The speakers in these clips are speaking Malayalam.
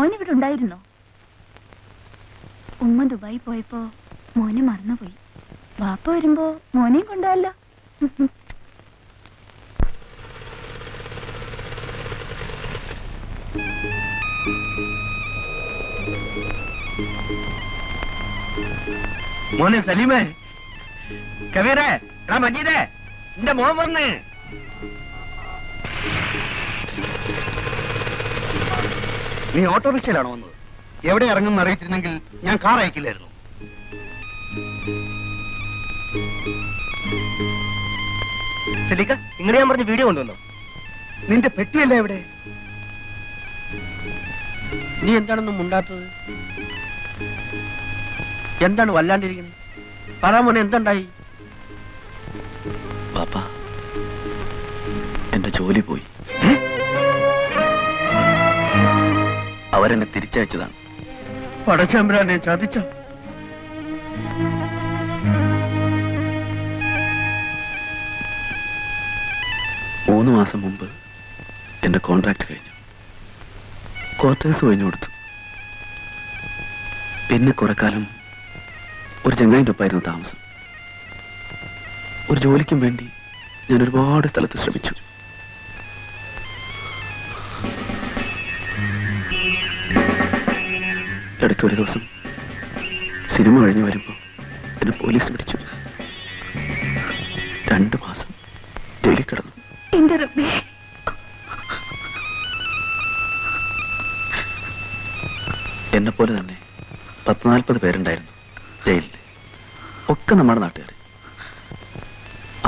മോനിവിടെ ഉണ്ടായിരുന്നോ? ഉമ്മ ദുബായി പോയപ്പോ മോനെ മറന്നുപോയി. വാപ്പ വരുമ്പോ മോനെയും കൊണ്ടുപോയല്ലോ. മോനെ സലീമേ, കബീറേ, മജീദേ, എന്റെ മോൻ വന്ന്. നീ ഓട്ടോറിക്ഷയിലാണോ വന്നത്? എവിടെ ഇറങ്ങുമെന്ന് അറിയിച്ചിരുന്നെങ്കിൽ ഞാൻ കാർ അയക്കില്ലായിരുന്നു. സെലിക്ക, ഇങ്ങനെ ഞാൻ പറഞ്ഞ വീഡിയോ കൊണ്ടുവന്നോ? നിന്റെ പെട്ടിയല്ലേ എവിടെ? നീ എന്താണെന്നും മുണ്ടാത്തത്? എന്താണ് വല്ലാണ്ടിരിക്കുന്നത്? പറ മോനെ, എന്തുണ്ടായി? പാപ്പ, എന്റെ ജോലി പോയി. അവരെന്നെ തിരിച്ചയച്ചതാണ്. പടച്ചമ്പുരാനെ ചതിച്ച. മൂന്ന് മാസം മുമ്പ് എന്റെ കോൺട്രാക്ട് കഴിഞ്ഞു. ക്വാർട്ടേഴ്സ് കഴിഞ്ഞു കൊടുത്തു. പിന്നെ കുറെ കാലം ഒരു ചങ്ങായിൻ്റെ ഒപ്പായിരുന്നു താമസം. ഒരു ജോലിക്കും വേണ്ടി ഞാൻ ഒരുപാട് സ്ഥലത്ത് ശ്രമിച്ചു. ഇടയ്ക്ക് ഒരു ദിവസം സിനിമ കഴിഞ്ഞ് വരുമ്പോൾ എന്നെ പോലീസ് പിടിച്ചു. 2 മാസം ജയിലിൽ കിടന്നു. എന്നെ പോലെ തന്നെ 10-40 പേരുണ്ടായിരുന്നു ജയിലിൽ. ഒക്കെ നമ്മുടെ നാട്ടുകാർ.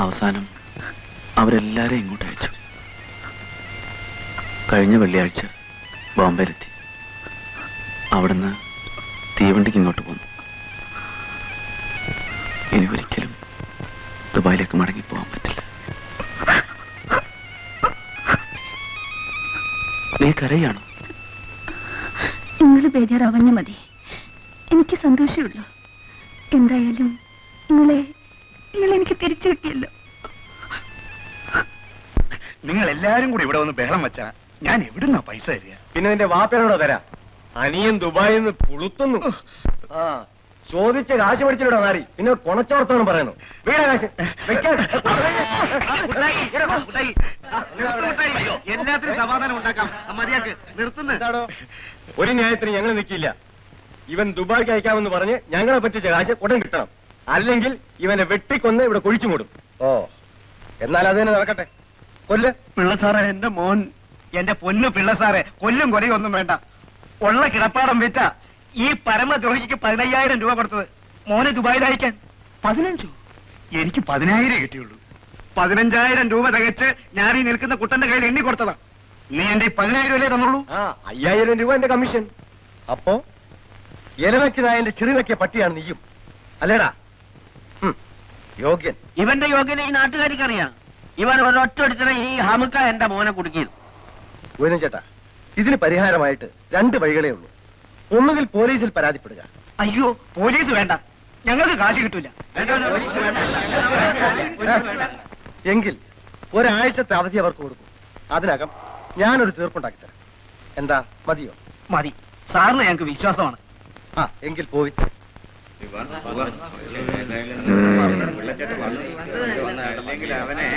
അവസാനം അവരെല്ലാരെയും ഇങ്ങോട്ട് അയച്ചു. കഴിഞ്ഞ വെള്ളിയാഴ്ച ബോംബെയിലെത്തി. അവിടുന്ന് തീവണ്ടിക്ക് ഇങ്ങോട്ട് പോന്നു. ഇനി ഒരിക്കലും ദുബായിലേക്ക് മടങ്ങിപ്പോകാൻ പറ്റില്ല. നീ കരയാണോ? നിങ്ങൾ ബേജാറാവഞ്ഞ മതി. എനിക്ക് സന്തോഷമുള്ളൂ. എന്തായാലും നിങ്ങളെനിക്ക് തിരിച്ചു കിട്ടിയല്ലോ. നിങ്ങൾ എല്ലാരും കൂടി ഇവിടെ വന്ന് ബഹളം വെച്ചാ ഞാൻ എവിടുന്നാ പൈസ തരിക? പിന്നെ നിന്റെ വാപ്പയോടോ തരാ? അനിയൻ ദുബായിൽ നിന്ന് പുളുത്തുന്നു. ആ, ചോദിച്ച കാശ് പഠിച്ചിട്ടോ നാരി. പിന്നെ കൊണച്ചോർത്താനും പറയുന്നു. വീടാ കാശ് എല്ലാത്തിനും സമാധാനം ഉണ്ടാക്കാം. മതിയാക്ക്, നിർത്തുന്നോ? ഒരു ന്യായത്തിന് ഞങ്ങൾ നിൽക്കില്ല. ഇവൻ ദുബായിക്ക് അയക്കാമെന്ന് പറഞ്ഞ് ഞങ്ങളെ പറ്റിച്ച കാശ് ഉടൻ കിട്ടണം. അല്ലെങ്കിൽ ഇവനെ വെട്ടിക്കൊന്ന് ഇവിടെ കുഴിച്ചു മൂടും. ഓ, എന്നാൽ അത് തന്നെ നടക്കട്ടെ. കൊല്ല്. പിള്ള സാറേ, എന്റെ മോൻ, എന്റെ പൊന്നു പിള്ള സാറേ, കൊല്ലും കൊലയൊന്നും വേണ്ട. ഉള്ള കിടപ്പാടം വിറ്റ ഈ പരമദ്രോഹിക്ക് 15,000 രൂപ കൊടുത്തത് മോനെ ദുബായിൽ അയക്കാൻ. 15? എനിക്ക് 10,000 കിട്ടിയുള്ളൂ. 15,000 രൂപ തികച്ച് ഞാൻ ഈ നിൽക്കുന്ന കുട്ടന്റെ കയ്യിൽ എണ്ണി കൊടുത്തതാ. നീ എന്റെ 10,000 രൂപയല്ലേ തന്നുള്ളൂ? ആ, 5,000 രൂപ എന്റെ കമ്മീഷൻ. അപ്പോ ഇലവയ്ക്കതായന്റെ ചെറിവയ്ക്കിയ പട്ടിയാണ് നീയും അല്ലേടാ? യോഗ്യൻ. ഇവന്റെ യോഗ്യത ഈ നാട്ടുകാർക്കറിയാം. ഇവൻ ഒരൊറ്റ ഈ ഹമുക്ക എന്റെ മോനെ കുടുക്കിയത്. ഗോവിന്ദൻ ചേട്ടാ, ഇതിന് പരിഹാരമായിട്ട് 2 വഴികളേ ഉള്ളൂ. ഒന്നുകിൽ പോലീസിൽ പരാതിപ്പെടുക. അയ്യോ, പോലീസ് വേണ്ട, ഞങ്ങൾക്ക് കാശ് കിട്ടൂല. എങ്കിൽ ഒരാഴ്ചത്തെ അവധി അവർക്ക് കൊടുക്കും. അതിനകം ഞാനൊരു തീർപ്പുണ്ടാക്കി തരാം. എന്താ, മതിയോ? മതി. സാറിന് ഞങ്ങൾക്ക് വിശ്വാസമാണ്. ആ, എങ്കിൽ പോയി. അവനെ